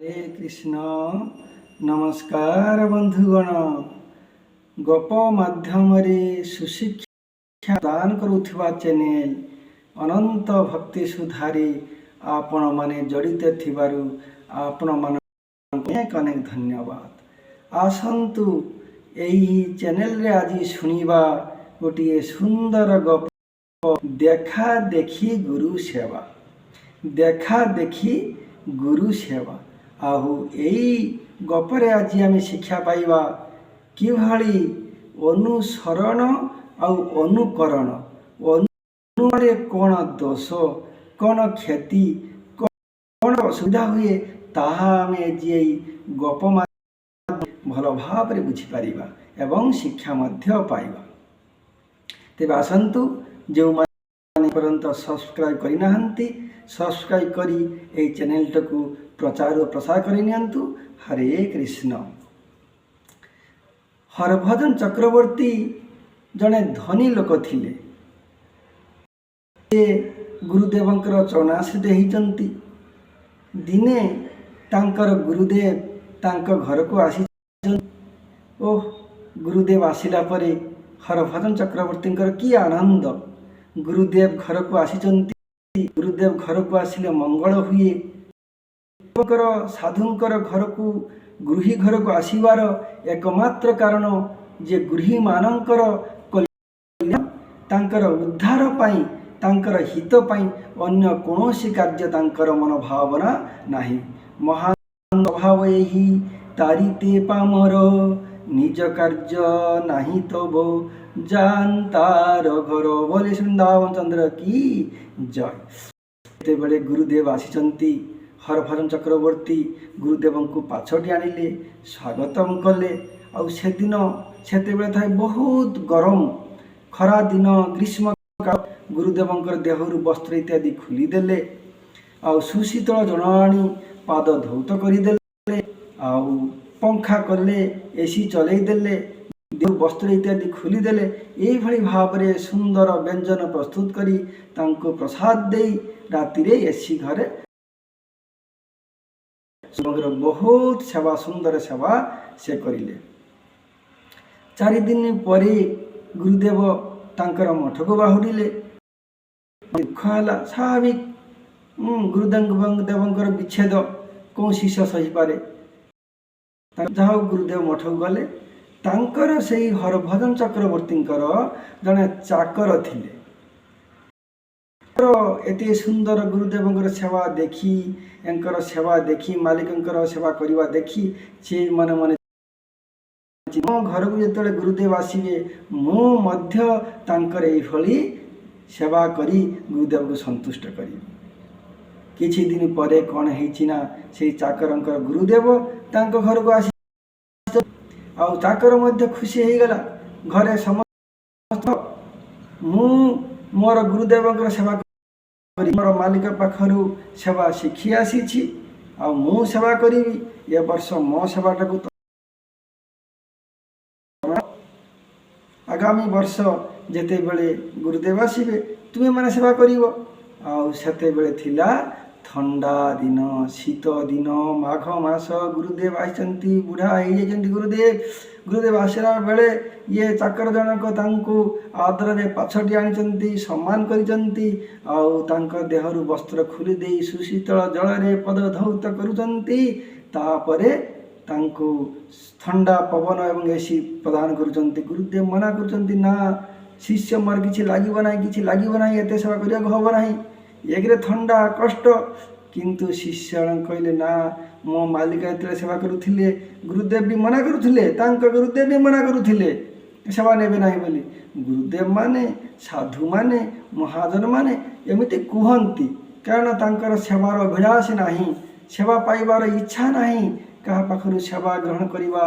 हरे कृष्ण नमस्कार बंधुगण गप माध्यम सुशिक्षा प्रदान करुवा चैनल अनंत भक्ति सुधारी आपण माने जड़ित थिबारु आपण मान अनेक अनेक धन्यवाद। आसंतु एही चैनल रे आज सुनिबा गोटे सुंदर गप देखा देखी गुरु सेवा। देखा देखी गुरु सेवा आहु एई गपरे आज आम शिक्षा पाइबा किभली अनुसरण आउ अनुकरण अनुरे कौन दोष कौन क्षति कौन असुविधा हुए ताहा आम जी गप भल भाव बुझीपर एवं शिक्षा पाइबा। तेबे आसंतु जो पर्यंत सब्सक्राइब करना सब्सक्राइब करी ए चैनल टाकू प्रचार और प्रसार करनियंतु। हरे कृष्ण। हरभजन चक्रवर्ती जड़े धनी लोक थिले। गुरुदेवंकर चरणाश्रित होती। दिने तांकर गुरुदेव तांक घर को आसी ओह गुरुदेव आसिला परे हरभजन चक्रवर्ती की आनंद। गुरुदेव घर को आसी गुरुदेव घर को आसिले मंगल हुए। साधुंकर घर को गृही घर को आसबार एकमात्र कारण जे गृही मानकर तांकर उद्धार पाई तांकर हित पाई अन्य कौनसी कार्य तांकर मन भावना नाही। महान भाव यही तारिते पामर निज कार्य नाही तब जानतार घर बोले वृंदावन चंद्र की जय। बेले गुरुदेव आसी हरभजन चक्रवर्ती गुरुदेव को पाछटी आनिले स्वागतम कले। आउ से दिन से थाए बहुत गरम खरा दिन ग्रीष्म गुरुदेवंकर देहरु वस्त्र इत्यादि खोलीदेले आउ सुशीतल जल आनी पाद धौत करदे आउ पंखा कले एसी चलईदेले वस्त्र इत्यादि खोलीदेले। यही भाव में सुंदर व्यंजन प्रस्तुत करी तांको प्रसाद दे राति एसी घरे समग्र बहुत सेवा सुंदर सेवा से करिले। 4 दिन पर गुरुदेव तांकर मठ को बाहुड़िले। दुख है स्वाभाविक। गुरुदेवंकर विच्छेद कौन शिष्य सही पारे। जहाँ गुरुदेव मठ को गले तांकर से हरभजन चक्रवर्ती जड़े चाकर थिले। एते सुंदर गुरुदेव सेवा देखी एंकर सेवा देखी मालिकंकर सेवा करवा देखी से मन मन मो घर को जो गुरुदेव आसवे मुझे सेवा करी गुरुदेव को संतुष्ट करी। किछि दिन पर कौन है से चाकर गुरुदेव तांको घर को आसी आउ चाकर मध्य खुशी हो गला। घरे समस्त मोर गुरुदेव सेवा मोर मालिक पाखरु सेवा शिखी आसी आ मु सेवा करी। ए वर्ष मो सेवाटा को आगामी वर्ष जेते बेले गुरुदेव आसबे तुम्हें मैंने सेवा करिवो। आउ सेते बेले थिला ठंडा दिन शीत दिन माघ मास गुरुदेव आइचंती बुढ़ा हो गुरुदेव आसला बेले ये चाकर जनक आदर रे पाछटी आनी सम्मान करिचंती आउ तांकर देहरु वस्त्र खोली दे सुशीतल जल रे पद धौत करुचंती। तापरे तांको ठंडा पवन एवं एसी प्रदान करुचंती। गुरुदेव मना करुचंती ना शिष्य मोर किछि लागिबो नाही एते सेवा करिया हबो नाही। एकरे ठंडा कष्ट किंतु शिष्य कहले ना मो मालिक ये सेवा करुथिले गुरुदेव भी मना करुथिले गुरुदेव भी मना करुथिले सेवा नेबे नाही बोली। गुरुदेव माने साधु माने महाजन माने एमिति कुहंती कारण तांकर सेवार अभिलाष नाही सेवा पाइबार इच्छा नाही कहा पाखरु सेवा ग्रहण करिबा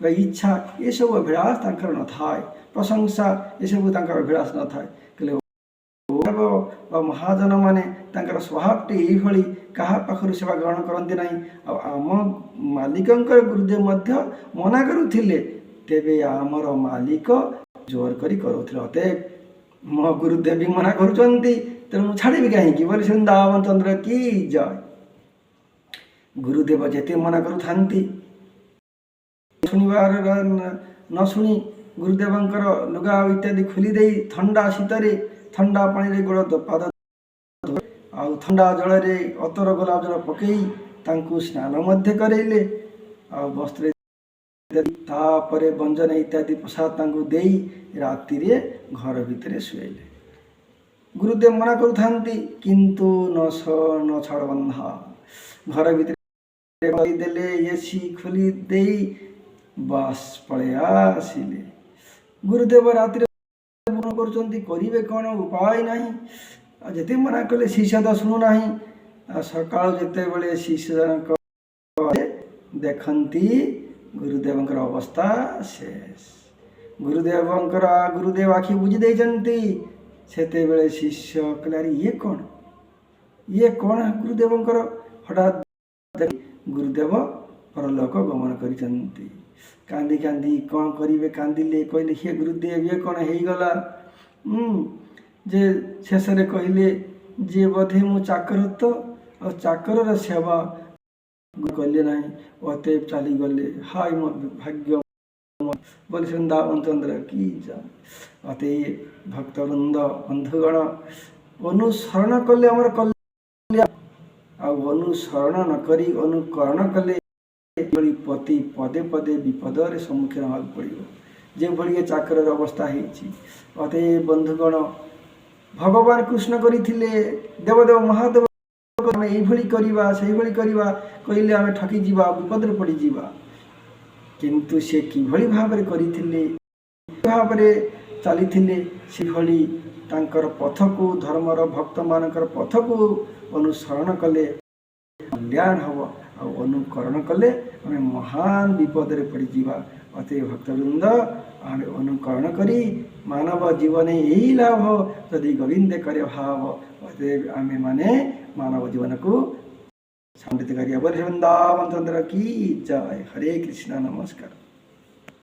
इच्छा ये सब अभिलाष तांकर न थाए प्रशंसा ये सब तांकर अभिलाष न थाए। महाजन माने तांकर स्वभावटी यही कहा पाखरु सेवा ग्रहण करती ना। आम मालिकंकर गुरुदेव मध्य मना करुथिले तेबे आमर मालिक जोर करी करुथिले। अतएव मो गुरुदेव भी मना करुचंती तेणु छाड़बी कहीं बोले वृंदावन चंद्र की जय। ଗୁରୁଦେବ ଯେତେ ମନା କରୁଥାନ୍ତି ଶୁଣିବାର ନ ଶୁଣି ଗୁରୁଦେବଙ୍କର ଲୁଗା ଇତ୍ୟାଦି ଖୋଲି ଦେଇ ଥଣ୍ଡା ଶୀତରେ ଥଣ୍ଡା ପାଣିରେ ଗୋଡ଼ ପାଦ ଆଉ ଥଣ୍ଡା ଜଳରେ ଅତର ଗୋଲାପ ଜଳ ପକାଇ ତାଙ୍କୁ ସ୍ନାନ ମଧ୍ୟ କରାଇଲେ। ଆଉ ବସ୍ତ୍ର ତାପରେ ବ୍ୟଞ୍ଜନ ଇତ୍ୟାଦି ପ୍ରସାଦ ତାଙ୍କୁ ଦେଇ ରାତିରେ ଘର ଭିତରେ ଶୁଆଇଲେ। ଗୁରୁଦେବ ମନା କରୁଥାନ୍ତି କିନ୍ତୁ ନ ଛାଡ଼ ବନ୍ଧା। ଘର ଭିତରେ ଦେଲେ ଏସି ଖୋଲି ଦେଇ ବାସ୍ ପଳେଇ ଆସିଲେ। ଗୁରୁଦେବ ରାତିରେ କରୁଛନ୍ତି, କରିବେ କ'ଣ, ଉପାୟ ନାହିଁ। ଆଉ ଯେତେ ମନା କଲେ ଶିଷ୍ୟ ତ ଶୁଣୁନାହିଁ। ଆଉ ସକାଳୁ ଯେତେବେଳେ ଶିଷ୍ୟ ଜଣକ ଦେଖନ୍ତି ଗୁରୁଦେବଙ୍କର ଅବସ୍ଥା ଶେଷ। ଗୁରୁଦେବ ଆଖି ବୁଜି ଦେଇଛନ୍ତି। ସେତେବେଳେ ଶିଷ୍ୟ କହିଲେ, ଆରେ ଇଏ କ'ଣ ଗୁରୁଦେବଙ୍କର ହଠାତ୍ ଗୁରୁଦେବ ପରଲୋକ ଗମନ କରିଛନ୍ତି। କାନ୍ଦି କାନ୍ଦି କ'ଣ କରିବେ, କାନ୍ଦିଲେ, କହିଲେ ହେ ଗୁରୁଦେବ ଇଏ କ'ଣ ହେଇଗଲା। ଯେ ଶେଷରେ କହିଲେ ଯେ ବୋଧେ ମୁଁ ଚାକର ତ, ଆଉ ଚାକରର ସେବା କଲେ ନାହିଁ, ଅତଏବ ଚାଲିଗଲେ। ହାୟ ମୋ ଭାଗ୍ୟ ବୋଲି ବୃନ୍ଦାବନ ଚନ୍ଦ୍ର କି ଯା। ଅତଏବ ଭକ୍ତବୃନ୍ଦ ବନ୍ଧୁଗଣ, ଅନୁସରଣ କଲେ ଆମର କଲ୍ୟାଣ, ଆଉ ଅନୁସରଣ ନ କରି ଅନୁକରଣ କଲେ ଏଭଳି ପତି ପଦେ ପଦେ ବିପଦରେ ସମ୍ମୁଖୀନ ହେବାକୁ ପଡ଼ିବ, ଯେଭଳି ଏ ଚାକରର ଅବସ୍ଥା ହେଇଛି। ଅତଏବ ବନ୍ଧୁଗଣ, ଭଗବାନ କୃଷ୍ଣ କରିଥିଲେ, ଦେବଦେବ ମହାଦେବ ଆମେ ଏଇଭଳି କରିବା ସେଇଭଳି କରିବା କହିଲେ ଆମେ ଠକିଯିବା, ବିପଦରେ ପଡ଼ିଯିବା। କିନ୍ତୁ ସେ କିଭଳି ଭାବରେ କରିଥିଲେ, ଭାବରେ ଚାଲିଥିଲେ, ସେଭଳି ତାଙ୍କର ପଥକୁ, ଧର୍ମର ଭକ୍ତମାନଙ୍କର ପଥକୁ ଅନୁସରଣ କଲେ କଲ୍ୟାଣ ହେବ, ଆଉ ଅନୁକରଣ କଲେ ଆମେ ମହାନ ବିପଦରେ ପଡ଼ିଯିବା। ଅତଏବ ଭକ୍ତବୃନ୍ଦ, ଆମେ ଅନୁକରଣ କରି ମାନବ ଜୀବନେ ଏହି ଲାଭ ଯଦି ଗୋବିନ୍ଦେ କରେ ଭାବ। ଅତଏବ ଆମେମାନେ ମାନବ ଜୀବନକୁ ସମୃଦ୍ଧ କରିବା। ବୃନ୍ଦାବନ ଚନ୍ଦ୍ର କି ଜୟ। ହରେ କୃଷ୍ଣ, ନମସ୍କାର।